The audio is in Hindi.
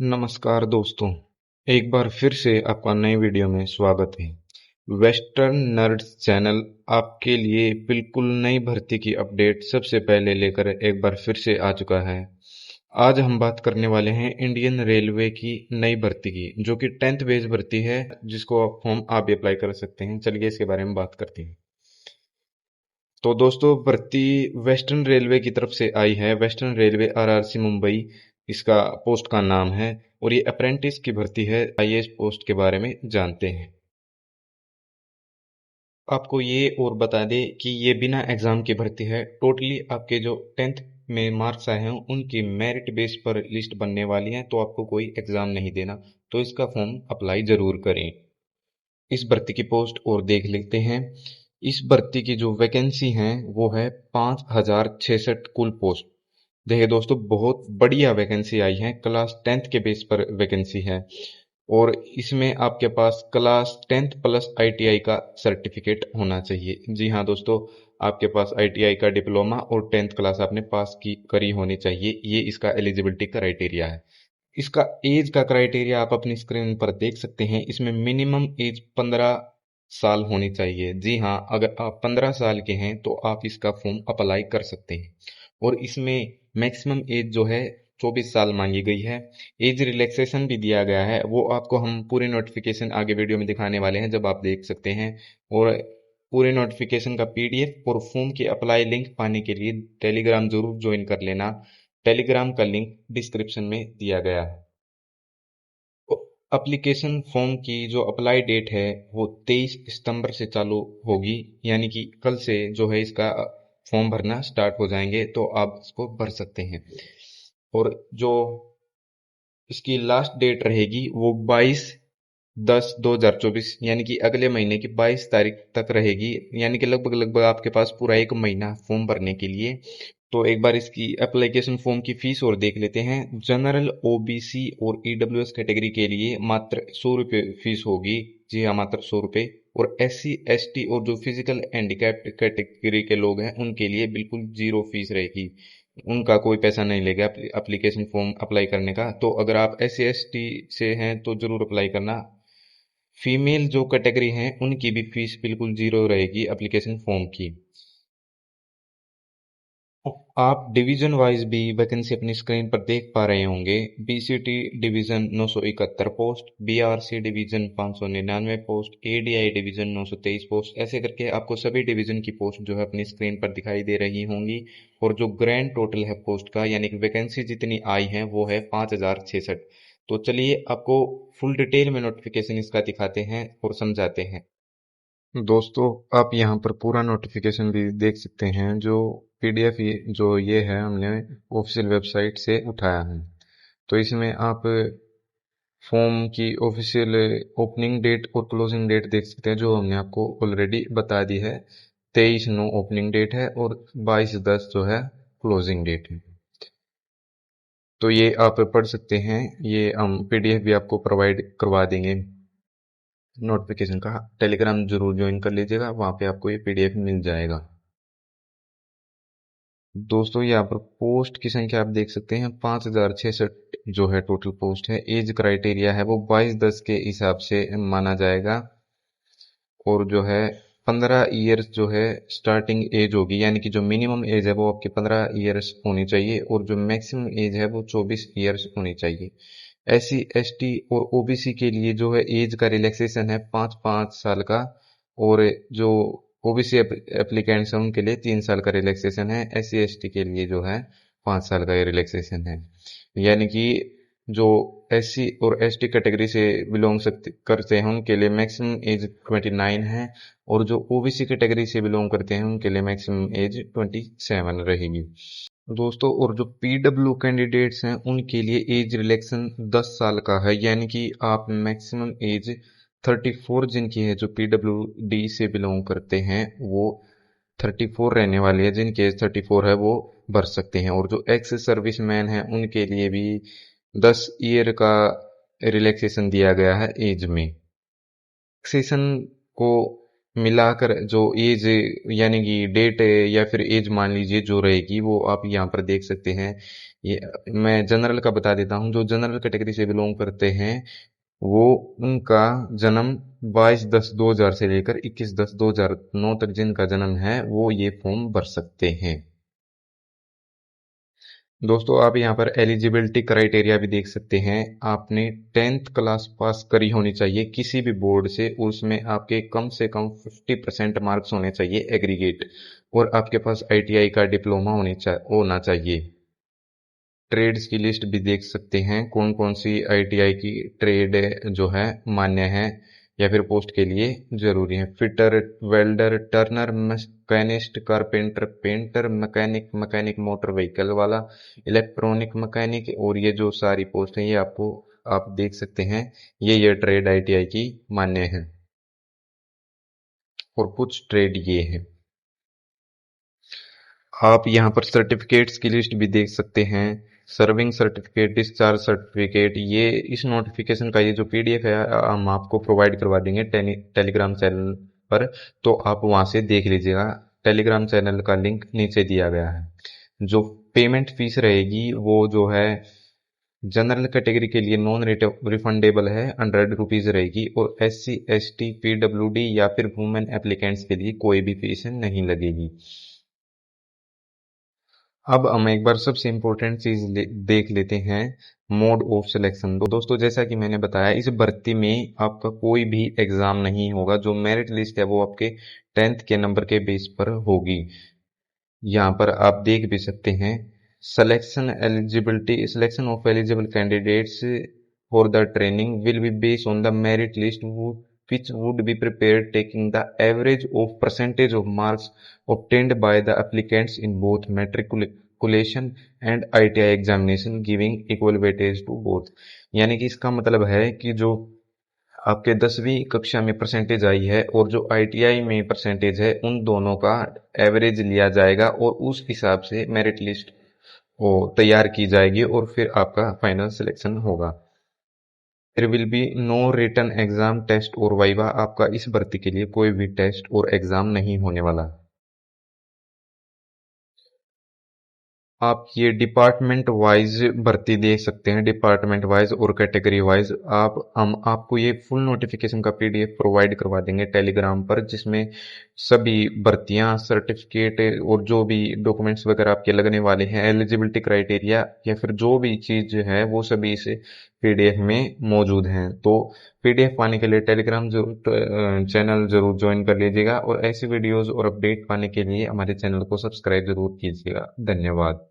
नमस्कार दोस्तों, एक बार फिर से आपका नए वीडियो में स्वागत है। वेस्टर्न नर्ड्स चैनल आपके लिए बिल्कुल नई भर्ती की अपडेट सबसे पहले लेकर एक बार फिर से आ चुका है। आज हम बात करने वाले हैं इंडियन रेलवे की नई भर्ती की, जो कि 10th बेस भर्ती है, जिसको फॉर्म आप भी अप्लाई कर सकते हैं। चलिए इसके बारे में बात करते हैं। तो दोस्तों, भर्ती वेस्टर्न रेलवे की तरफ से आई है। वेस्टर्न रेलवे आरआरसी मुंबई इसका पोस्ट का नाम है और ये अप्रेंटिस की भर्ती है। आइए इस पोस्ट के बारे में जानते हैं। आपको ये और बता दें कि ये बिना एग्जाम की भर्ती है। टोटली आपके जो 10th में मार्क्स आए हैं उनकी मेरिट बेस पर लिस्ट बनने वाली है, तो आपको कोई एग्जाम नहीं देना। तो इसका फॉर्म अप्लाई जरूर करें। इस भर्ती की पोस्ट और देख लेते हैं। इस भर्ती की जो वैकेंसी है वो है 5066 कुल पोस्ट। देखिए दोस्तों, बहुत बढ़िया वैकेंसी आई है। क्लास 10th के बेस पर वैकेंसी है और इसमें आपके पास क्लास 10th प्लस आईटीआई का सर्टिफिकेट होना चाहिए। जी हाँ दोस्तों, आपके पास आईटीआई का डिप्लोमा और 10th क्लास आपने पास की करी होनी चाहिए। ये इसका एलिजिबिलिटी क्राइटेरिया है। इसका एज का क्राइटेरिया आप अपनी स्क्रीन पर देख सकते हैं। इसमें मिनिमम एज 15 साल होनी चाहिए। जी हाँ, अगर आप 15 साल के हैं तो आप इसका फॉर्म अप्लाई कर सकते हैं। और इसमें मैक्सिमम एज जो है 24 साल मांगी गई है। एज रिलैक्सेशन भी दिया गया है, वो आपको हम पूरी नोटिफिकेशन आगे वीडियो में दिखाने वाले हैं, जब आप देख सकते हैं। और पूरे नोटिफिकेशन का पीडीएफ और फॉर्म के अप्लाई लिंक पाने के लिए टेलीग्राम जरूर ज्वाइन कर लेना। टेलीग्राम का लिंक डिस्क्रिप्शन में दिया गया है। एप्लीकेशन फॉर्म की जो अप्लाई डेट है वो 23 सितंबर से चालू होगी, यानी कि कल से जो है इसका फॉर्म भरना स्टार्ट हो जाएंगे, तो आप इसको भर सकते हैं। और जो इसकी लास्ट डेट रहेगी वो 22/10/2024, यानी कि अगले महीने की 22 तारीख तक रहेगी। यानी कि लगभग लगभग आपके पास पूरा एक महीना फॉर्म भरने के लिए। तो एक बार इसकी एप्लीकेशन फॉर्म की फीस और देख लेते हैं। जनरल, ओबीसी और ईडब्ल्यूएस कैटेगरी के लिए मात्र 100 रुपये फीस होगी। जी हाँ, मात्र 100 रुपये। और एससी, एसटी और जो फिजिकल हैंडीकैप्ड कैटेगरी के लोग हैं उनके लिए बिल्कुल जीरो फीस रहेगी। उनका कोई पैसा नहीं लेगा एप्लीकेशन फॉर्म अप्लाई करने का। तो अगर आप एससी एसटी से हैं तो जरूर अप्लाई करना। फीमेल जो कैटेगरी हैं उनकी भी फीस बिल्कुल जीरो रहेगी एप्लीकेशन फॉर्म की। आप डिवीजन वाइज भी वैकेंसी अपनी स्क्रीन पर देख पा रहे होंगे। BCT division 971 post, BRC division 599 post, ADI division 923 post, ऐसे करके आपको सभी डिवीजन की पोस्ट जो है अपनी स्क्रीन पर दिखाई दे रही होंगी। और जो ग्रैंड टोटल है पोस्ट का, यानी कि वैकेंसी जितनी आई है वो है 5066। तो चलिए आपको फुल डिटेल में नोटिफिकेशन इसका दिखाते हैं और समझाते हैं। दोस्तों, आप यहाँ पर पूरा नोटिफिकेशन भी देख सकते हैं। जो पीडीएफ जो ये है हमने ऑफिशियल वेबसाइट से उठाया है। तो इसमें आप फॉर्म की ऑफिशियल ओपनिंग डेट और क्लोजिंग डेट देख सकते हैं, जो हमने आपको ऑलरेडी बता दी है। 23/9 ओपनिंग डेट है और 22/10 जो है क्लोजिंग डेट है। तो ये आप पढ़ सकते हैं। ये हम पीडीएफ भी आपको प्रोवाइड करवा देंगे। नोटिफिकेशन का टेलीग्राम जरूर ज्वाइन कर लीजिएगा, वहां पे आपको ये पीडीएफ मिल जाएगा। दोस्तों, यहाँ पर पोस्ट की संख्या आप देख सकते हैं 5066 जो है टोटल पोस्ट है। एज क्राइटेरिया है वो 22/10 के हिसाब से माना जाएगा। और जो है 15 ईयर्स जो है स्टार्टिंग एज होगी, यानी कि जो मिनिमम एज है वो आपकी 15 ईयर्स होनी चाहिए और जो मैक्सिमम एज है वो 24 ईयर्स होनी चाहिए। एससी, एसटी और ओबीसी के लिए जो है एज का रिलैक्सेशन है 5-5 साल का। और जो ओबीसी एप्लीकेंट्स हैं उनके लिए 3 साल का रिलैक्सेशन है। एससी एसटी के लिए जो है 5 साल का रिलैक्सेशन है। यानी कि जो एससी और एसटी कैटेगरी से बिलोंग करते हैं उनके लिए मैक्सिमम एज 29 है। और जो ओबीसी कैटेगरी से बिलोंग करते हैं उनके लिए मैक्सिमम एज 27 रहेगी। दोस्तों, और जो पीडब्ल्यू कैंडिडेट्स हैं उनके लिए एज रिलैक्सेशन 10 साल का है। यानी कि आप मैक्सिमम एज 34 जिनकी है, जो पीडब्ल्यू डी से बिलोंग करते हैं वो 34 रहने वाली है। जिनकी एज 34 है वो भर सकते हैं। और जो एक्स सर्विस मैन है उनके लिए भी 10 ईयर का रिलैक्सेशन दिया गया है एज में। रिलैक्सेशन को मिलाकर जो एज यानी कि डेट या फिर एज मान लीजिए जो रहेगी वो आप यहाँ पर देख सकते हैं। ये मैं जनरल का बता देता हूँ। जो जनरल कैटेगरी से बिलोंग करते हैं वो उनका जन्म 22/10/2000 से लेकर 21/10/2009 तक जिनका जन्म है वो ये फॉर्म भर सकते हैं। दोस्तों आप यहाँ पर एलिजिबिलिटी क्राइटेरिया भी देख सकते हैं। आपने 10th क्लास पास करी होनी चाहिए किसी भी बोर्ड से, उसमें आपके कम से कम 50% मार्क्स होने चाहिए एग्रीगेट, और आपके पास आईटीआई का डिप्लोमा होना चाहिए। ट्रेड्स की लिस्ट भी देख सकते हैं, कौन कौन सी आईटीआई की ट्रेड जो है मान्य है या फिर पोस्ट के लिए जरूरी है। Fitter, welder, Turner, machinist, carpenter, painter, mechanic, mechanic motor vehicle वाला, इलेक्ट्रॉनिक मैकेनिक, और ये जो सारी पोस्ट हैं ये आपको आप देख सकते हैं। ये ट्रेड आईटीआई की मान्य है, और कुछ ट्रेड ये है। आप यहाँ पर सर्टिफिकेट्स की लिस्ट भी देख सकते हैं। सर्विंग सर्टिफिकेट, डिस्चार्ज सर्टिफिकेट, ये इस नोटिफिकेशन का ये जो पीडीएफ है हम आपको प्रोवाइड करवा देंगे टेलीग्राम चैनल पर, तो आप वहां से देख लीजिएगा। टेलीग्राम चैनल का लिंक नीचे दिया गया है। जो पेमेंट फीस रहेगी वो जो है जनरल कैटेगरी के लिए नॉन रिफंडेबल है, 100 रुपीज रहेगी, और SC ST PWD या फिर वुमेन एप्लीकेंट्स के लिए कोई भी फीस नहीं लगेगी। अब हम एक बार सबसे इम्पोर्टेंट चीज देख लेते हैं, मोड ऑफ सिलेक्शन। तो दोस्तों जैसा कि मैंने बताया इस भर्ती में आपका कोई भी एग्जाम नहीं होगा। जो मेरिट लिस्ट है वो आपके 10th के नंबर के बेस पर होगी। यहाँ पर आप देख भी सकते हैं, selection of eligible candidates for the training will be based on the merit list which would be prepared taking the average of percentage of marks obtained by the applicants in both matriculation and ITI examination, giving equal weightage to both। यानी कि इसका मतलब है कि जो आपके 10वीं कक्षा में परसेंटेज आई है और जो आईटीआई में परसेंटेज है उन दोनों का एवरेज लिया जाएगा और उस हिसाब से मेरिट लिस्ट वो तैयार की जाएगी और फिर आपका फाइनल सिलेक्शन होगा। There will be no written exam, test और वाइवा। आपका इस भर्ती के लिए कोई भी टेस्ट और एग्जाम नहीं होने वाला। आप ये डिपार्टमेंट वाइज भर्ती देख सकते हैं, डिपार्टमेंट वाइज और कैटेगरी वाइज। हम आपको ये फुल नोटिफिकेशन का पीडीएफ प्रोवाइड करवा देंगे टेलीग्राम पर, जिसमें सभी भर्तियां, सर्टिफिकेट और जो भी डॉक्यूमेंट्स वगैरह आपके लगने वाले हैं, एलिजिबिलिटी क्राइटेरिया या फिर जो भी चीज है वो सभी इस पीडीएफ में मौजूद हैं। तो पीडीएफ पाने के लिए टेलीग्राम जरूर चैनल जरूर ज्वाइन कर लीजिएगा, और ऐसी वीडियोस और अपडेट पाने के लिए हमारे चैनल को सब्सक्राइब जरूर कीजिएगा। धन्यवाद।